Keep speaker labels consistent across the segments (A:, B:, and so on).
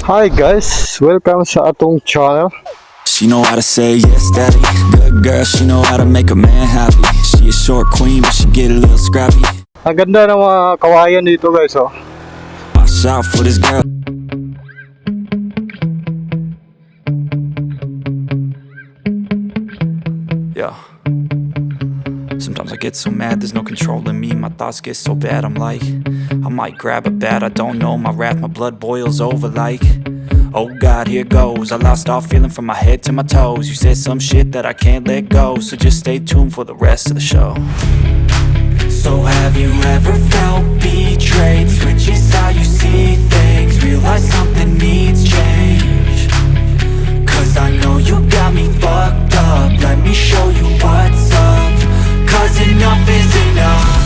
A: Hi guys, welcome sa atong channel.
B: She know how to say yes, daddy. Good girl, she know how to make a man happy. She a short queen, but she get a little scrappy.
A: Ang ganda ng mga kawayan dito guys, oh.
B: Watch out for this girl. Yeah. Sometimes I get so mad, there's no controlling me. My thoughts get so bad, I'm like, I might grab a bat, I don't know. My wrath, my blood boils over like, oh God, here goes. I lost all feeling from my head to my toes. You said some shit that I can't let go, so just stay tuned for the rest of the show. So have you ever felt betrayed? Switches how you see things, realize something needs change. Cause I know you got me fucked up, let me show you what's up. Cause enough is enough.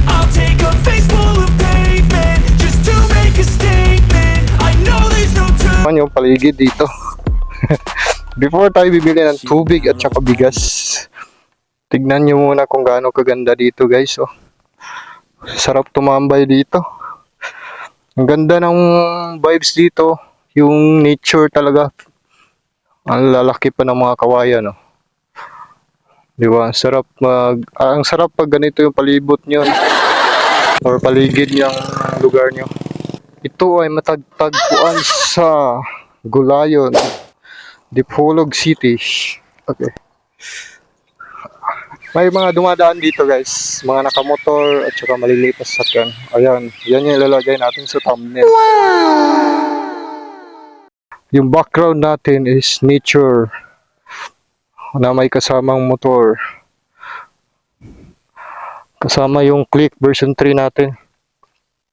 B: I'll take a face full of pavement just to make a statement. I know there's no time.
A: Yung paligid dito. Before tayo bibili ng tubig at saka bigas, tignan nyo muna kung gaano kaganda dito guys, oh. Sarap tumambay dito. Ang ganda ng vibes dito. Yung nature talaga. Ang lalaki pa ng mga kawayan, oh. Diba? Ang sarap pag ganito yung palibot nyo or paligid ng lugar nyo. Ito ay matagpuan sa Gulayon, Dipolog City. Okay. May mga dumadaan dito guys, mga nakamotor at saka maliliit na sasakyan. Ayan, yan yung ilalagay natin sa thumbnail. Yung background natin is nature na may kasamang motor. Kasama yung Click version 3 natin.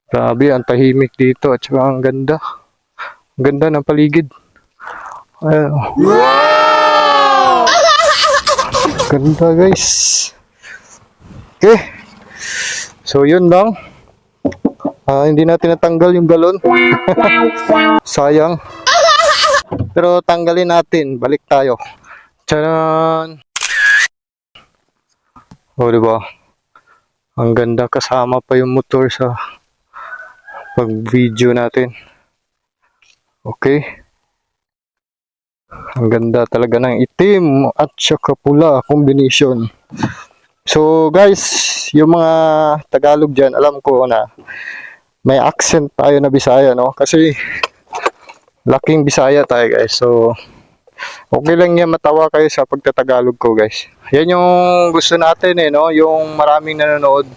A: Grabe, ang tahimik dito at saka ang ganda. Ang ganda ng paligid. Ayan. Wow! Ganda guys. Okay. So yun lang. Hindi natin natanggal yung galon. Sayang. Pero tanggalin natin. Balik tayo. Tcharan! O, diba? Ang ganda, kasama pa yung motor sa pag-video natin. Okay. Ang ganda talaga ng itim at saka pula combination. So guys, yung mga Tagalog dyan, alam ko na may accent tayo na Bisaya, no? Kasi laking Bisaya tayo guys. So okay lang yan, matawa kayo sa pagtatagalog ko guys. Yan yung gusto natin no? Yung maraming nanonood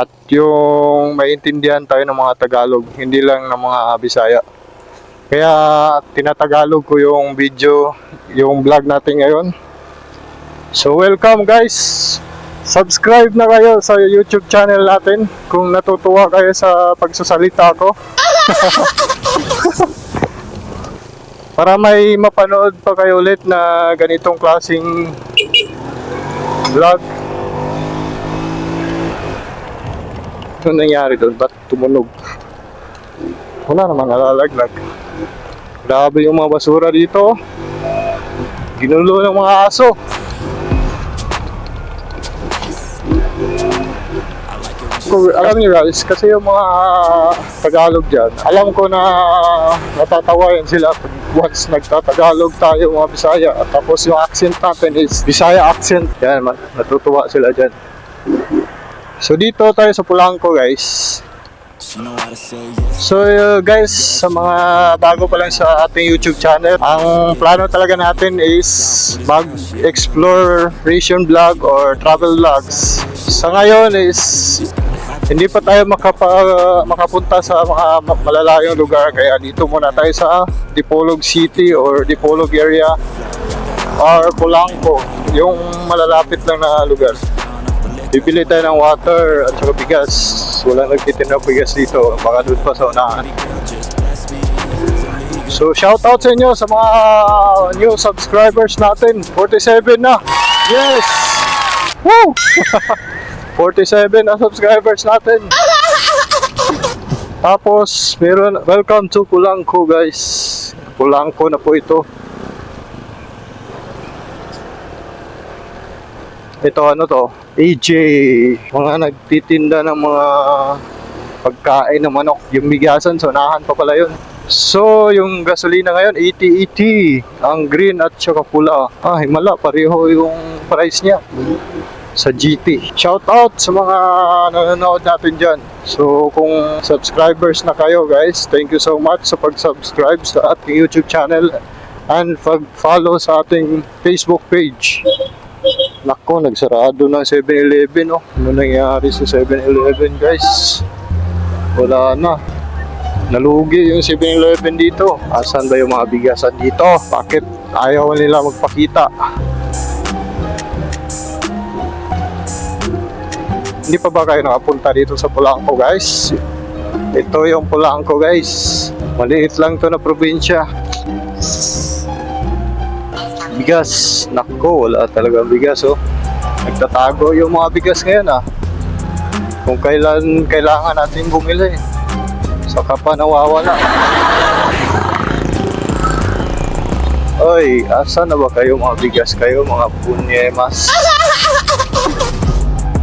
A: at yung maintindihan tayo ng mga Tagalog, hindi lang ng mga Bisaya. Kaya tinatagalog ko yung video, yung vlog natin ngayon. So welcome guys. Subscribe na kayo sa YouTube channel natin kung natutuwa kayo sa pagsasalita ko. Para may mapanood pa kayo ulit na ganitong klaseng vlog. Ano nangyari doon? Ba't tumunog? Wala namang nalalaglag. Grabe yung mga basura dito. Ginulo ng mga aso. Alam niyo guys, kasi yung mga Tagalog dyan, alam ko na natatawayan sila once nagtatagalog tayo mga Bisaya. At tapos yung accent natin is Bisaya accent. Yan, natutuwa sila dyan. So dito tayo sa Polanco guys. So guys, sa mga bago pa lang sa ating YouTube channel, ang plano talaga natin is mag-exploration vlog or travel vlogs. Sa ngayon is hindi pa tayo makapunta sa mga malalayong lugar, kaya dito muna tayo sa Dipolog City or Dipolog area or Polanco, yung malalapit lang na lugar. Bibili tayo ng water at saka bigas. Walang nagtitinda ng bigas dito, baka doon pa sa unahan. So shout out sa inyo sa mga new subscribers natin. 47 na. Yes! Woo! 47 na subscribers natin. Tapos meron, welcome to Polanco guys. Polanco na po ito. Ito ano to? AJ, mga nagtitinda ng mga pagkain ng manok. Yung bigasan, so unahan pa pala yun. So, yung gasolina ngayon, 80-80. Ang green at saka pula. Himala, pareho yung price niya sa GT. Shout out sa mga nanonood natin dyan. So, kung subscribers na kayo guys, thank you so much sa pag-subscribe sa ating YouTube channel and pag-follow sa ating Facebook page. Nako, nagsarado ng 7-Eleven, oh. Ano nangyari sa 7-Eleven guys? Wala na. Nalugi yung 7-Eleven dito. Asan ba yung mga bigasan dito? Bakit ayaw nila magpakita? Hindi pa ba kayo nakapunta dito sa Polanco guys? Ito yung Polanco guys. Maliit lang to na probinsya. Bigas. Nako, wala talagang bigas oh. Nagtatago yung mga bigas ngayon ah. Kung kailan kailangan natin bumili. Saka pa nawawala. Oy, asa na ba kayo mga bigas kayo, mga punyemas?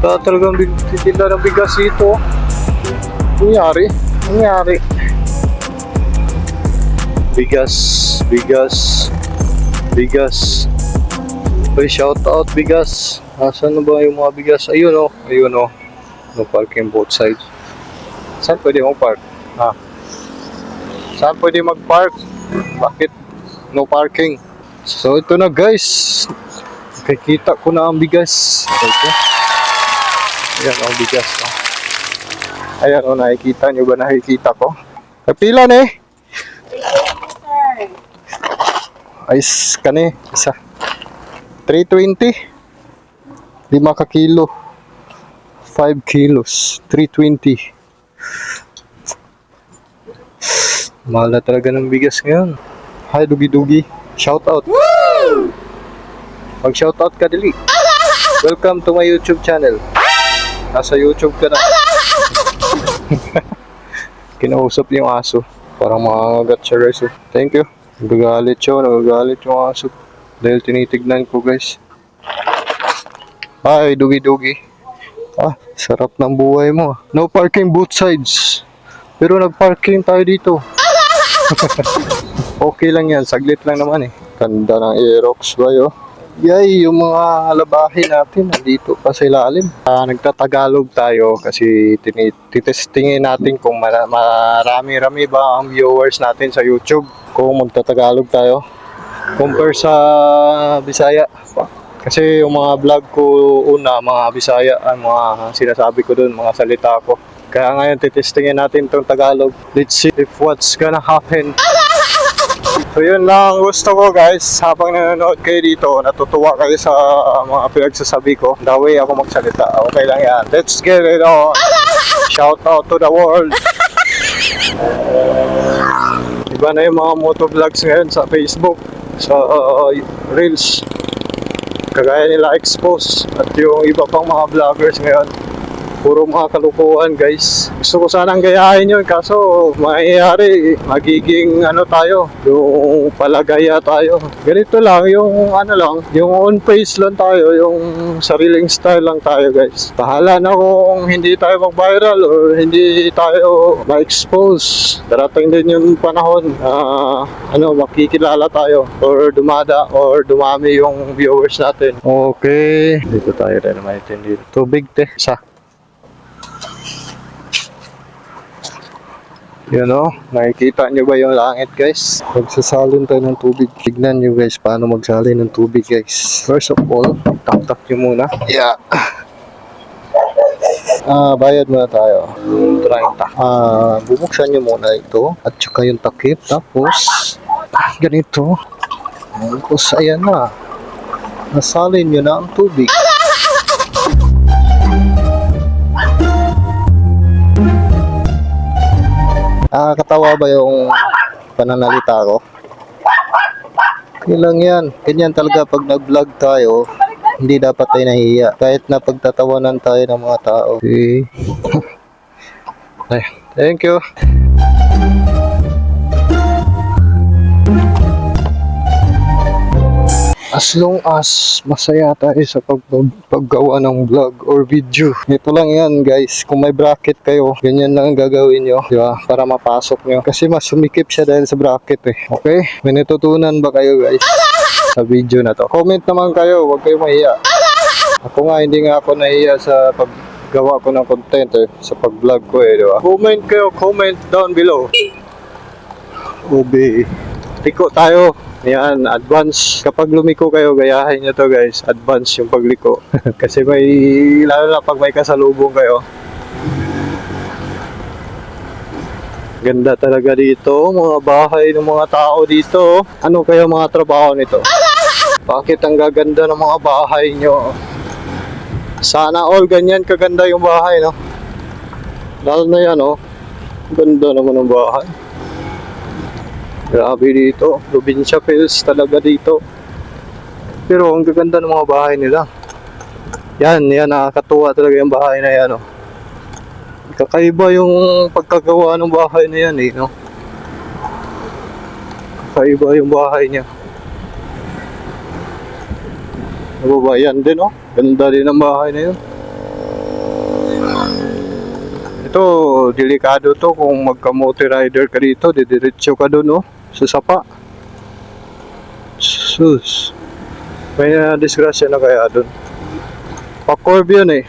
A: Talagang titinda ng bigas ito. Nangyari? Bigas. Oy, shout out bigas. Asa na ba yung mga bigas? Ayun oh. No parking both sides. Saan pwede mong park? Saan pwede mag-park? Bakit no parking? So ito na guys. Nakikita ko na ang bigas. Okay. Ayan ang bigas. Ayan o, nakikita nyo ba? Nakikita ko. Kapila na eh. Ayos ka na eh. Isa. 320. 5 ka kilo. 5 kilos. 320. Mahal na talaga ng bigas ngayon. Hi, Dugi-Dugi. Shout out. Mag-shout out ka dali. Welcome to my YouTube channel. Nasa YouTube ka na. Kinausap yung aso. Parang mangangagat siya guys. Thank you. Nagagalit yung aso. Dahil tinitignan ko guys. Hi, Dugi-Dugi. Sarap ng buhay mo. No parking both sides. Pero nag-parking tayo dito. Okay lang yan, saglit lang naman eh. Ganda ng Aerox ba yun? Yay, yung mga labahin natin nandito pa sa ilalim. Nagtatagalog tayo kasi titestingin natin kung marami-rami ba ang viewers natin sa YouTube. Kung magtatagalog tayo compare sa Bisaya. Kasi yung mga vlog ko una, mga Bisaya, ang mga sinasabi ko dun, mga salita ko. Kaya ngayon titestingin natin itong Tagalog. Let's see if what's gonna happen. So yun lang gusto ko guys. Habang nanonood kayo dito, natutuwa kayo sa mga pinagsasabi ko. The way ako magsalita, okay lang yan. Let's get it on. Shout out to the world. Iba na yung mga motovlogs ngayon sa Facebook, sa Reels. Kagaya nila Expose at yung iba pang mga vloggers ngayon. Puro mga kalukuhan guys. Gusto ko sanang gayahin yun kaso mangyayari magiging tayo, yung palagaya tayo. Ganito lang, yung yung on pace lang tayo, yung sariling style lang tayo guys. Bahala na kung hindi tayo mag-viral or hindi tayo ma-expose. Darating din yung panahon makikilala tayo or dumami yung viewers natin. Okay, dito tayo rin naman tubig sa yun o, nakikita nyo ba yung langit guys? Magsasalin tayo ng tubig. Tignan nyo guys paano magsalin ng tubig guys. First of all, tap nyo muna. Yeah. Bayad muna tayo. 30. Bubuksan nyo muna ito at saka yung takip. Tapos, ganito. Tapos, ayan na. Nasalin nyo na ang tubig. Nakakatawa ba yung pananalita ko? Ilang yan. Ganyan talaga pag nag-vlog tayo, hindi dapat tayo nahihiya. Kahit na pagtatawanan tayo ng mga tao. Okay. Thank you. As long as masaya tayo sa paggawa ng vlog or video. Ito lang yan guys. Kung may bracket kayo, ganyan lang ang gagawin nyo. Di ba? Para mapasok nyo. Kasi mas sumikip siya dahil sa bracket eh. Okay? May natutunan ba kayo guys? Sa video na to. Comment naman kayo. Huwag kayo mahiya. Ako nga, hindi nga ako nahiya sa paggawa ko ng content eh. Sa pag-vlog ko eh. Di ba? Comment kayo. Comment down below. Obe. Liko tayo. Yan, advance. Kapag lumiko kayo, gayahin nyo to guys. Advance yung pagliko. Kasi may, lalo na pag may kasalubong kayo. Ganda talaga dito. Mga bahay ng mga tao dito. Ano kaya mga trabaho nito? Bakit ang gaganda ng mga bahay nyo? Sana all ganyan kaganda yung bahay, no? Lalo na yan, oh. Ganda naman ng bahay. Grabe dito. Probinsya feels talaga dito. Pero ang gaganda ng mga bahay nila. Yan, nakakatuwa talaga yung bahay na yan, oh. Kakaiba yung pagkagawa ng bahay na yan, eh, no? Kakaiba yung bahay niya. Nababayan din, oh. Ganda din ang bahay na yun. Ito, delikado to kung magka-motor rider ka dito. Didiretso ka dun, oh. Sa sapa. Sus. May disgrasya na kaya dun. Pa-curve yun eh.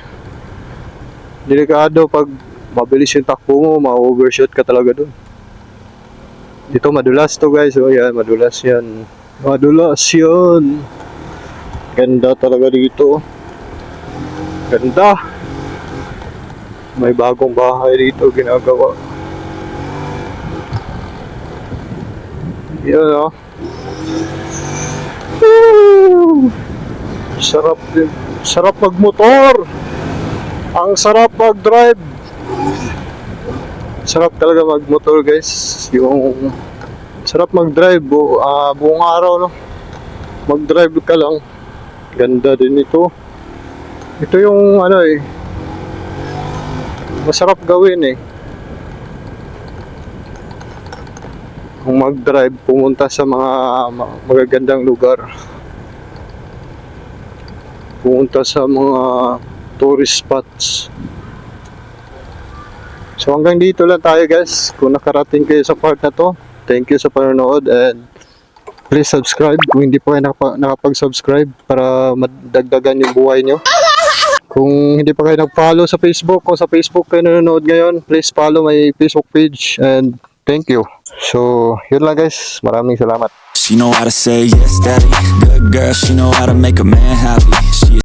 A: Delikado pag mabilis yung takbo mo, ma-overshoot ka talaga dun. Dito madulas to guys. O yan, madulas yan. Madulas yun. Ganda talaga dito. Ganda. May bagong bahay dito ginagawa. Yan, oh. Woo! Sarap din. Sarap magmotor. Ang sarap mag-drive. Sarap talaga magmotor guys. Yung sarap mag-drive buong araw, no. Mag-drive ka lang. Ganda din ito. Ito yung ano eh. Masarap gawin eh. Kung mag-drive, pumunta sa mga magagandang lugar. Pumunta sa mga tourist spots. So hanggang dito lang tayo guys. Kung nakarating kayo sa part na to, thank you sa panonood and please subscribe kung hindi pa kayo nakapag-subscribe para madagdagan yung buhay nyo. Kung hindi pa kayo nag-follow sa Facebook, kung sa Facebook kayo nanonood ngayon, please follow my Facebook page and thank you. So, yun lang guys. Maraming salamat.
B: She know how to say yes, daddy. Good girl, she know how to make a man happy. She a